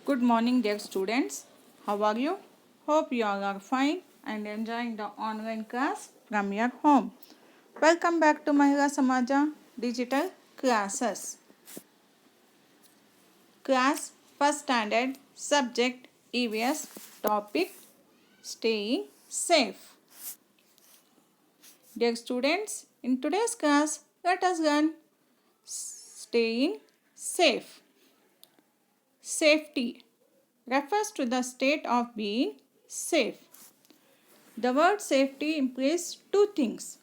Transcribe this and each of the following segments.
Good morning, dear students. How are you? Hope you all are fine and enjoying the online class from your home. Welcome back to Mahila Samaja Digital Classes. Class First Standard Subject EVS Topic Staying Safe. Dear students, in today's class, let us learn staying safe. Safety refers to the state of being safe. The word safety implies two things: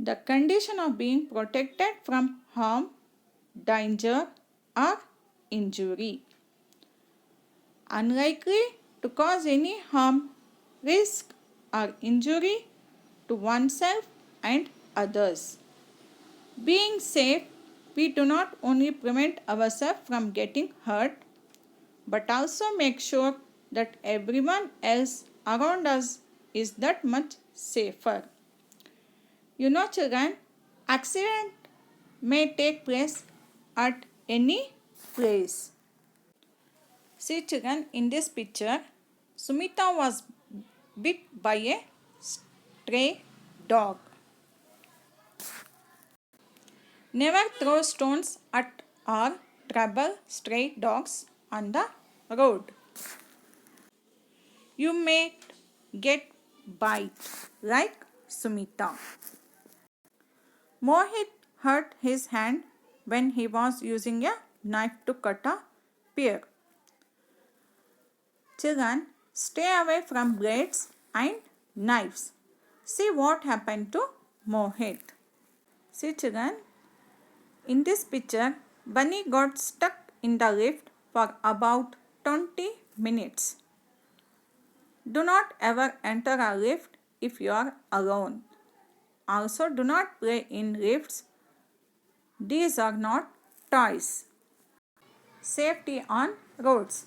the condition of being protected from harm, danger, or injury, unlikely to cause any harm, risk, or injury to oneself and others. Being safe, we do not only prevent ourselves from getting hurt, but also make sure that everyone else around us is that much safer. You know, children, accident may take place at any place. See, children, in this picture, Sumita was bit by a stray dog. Never throw stones at or trouble stray dogs on the road. You may get bite like Sumita. Mohit hurt his hand when he was using a knife to cut a pear. Children, stay away from blades and knives. See what happened to Mohit. See, children, in this picture, Bunny got stuck in the lift for about 20 minutes. Do not ever enter a lift if you are alone. Also, do not play in lifts. These are not toys. Safety on roads.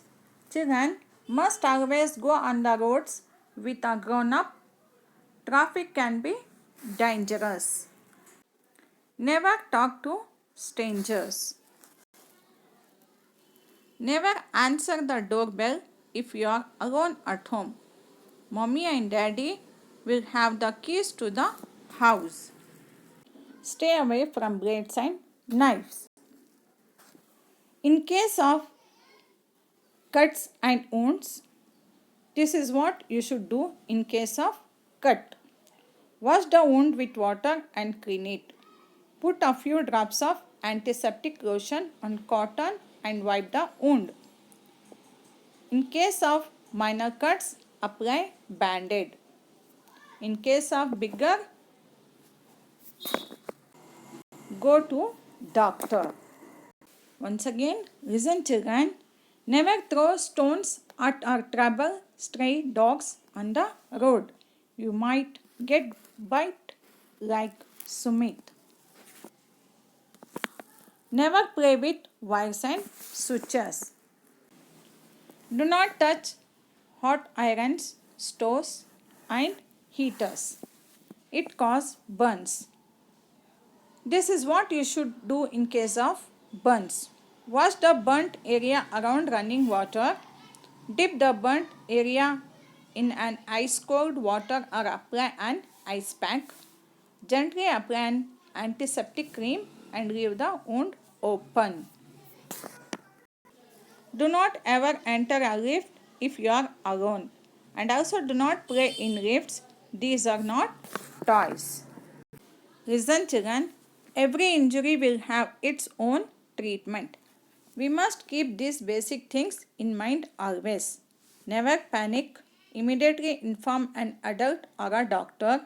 Children must always go on the roads with a grown-up. Traffic can be dangerous. Never talk to strangers. Never answer the doorbell if you are alone at home. Mommy and daddy will have the keys to the house. Stay away from blades and knives. In case of cuts and wounds, this is what you should do in case of cut. Wash the wound with water and clean it. Put a few drops of antiseptic lotion on cotton and wipe the wound. In case of minor cuts, apply band-aid. In case of bigger, go to doctor. Once again, listen, children. Never throw stones at or trouble stray dogs on the road. You might get bite like Sumit. Never play with wires and switches. Do not touch hot irons, stoves and heaters. It causes burns. This is what you should do in case of burns. Wash the burnt area around running water. Dip the burnt area in an ice cold water or apply an ice pack. Gently apply an antiseptic cream and leave the wound open. Do not ever enter a lift if you are alone. And also do not play in lifts. These are not toys. Listen, children. Every injury will have its own treatment. We must keep these basic things in mind always. Never panic. Immediately inform an adult or a doctor.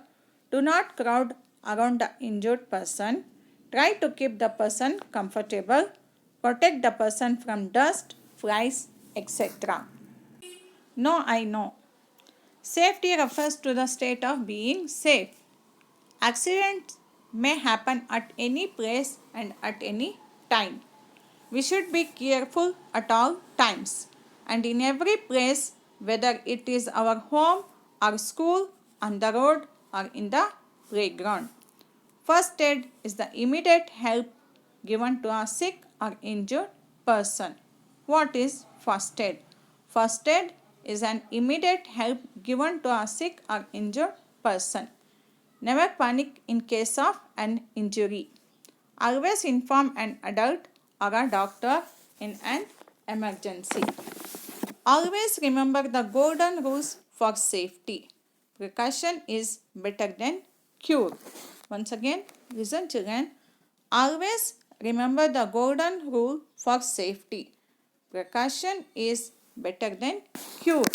Do not crowd around the injured person. Try to keep the person comfortable. Protect the person from dust, flies, etc. No, I know. Safety refers to the state of being safe. Accidents may happen at any place and at any time. We should be careful at all times and in every place, whether it is our home, our school, on the road, or in the playground. First aid is the immediate help given to a sick or injured person. What is first aid? First aid is an immediate help given to a sick or injured person. Never panic in case of an injury. Always inform an adult or a doctor in an emergency. Always remember the golden rules for safety. Precaution is better than cure. Once again, listen children. Always remember the golden rule for safety. Precaution is better than cure.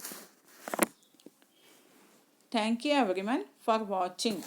Thank you everyone for watching.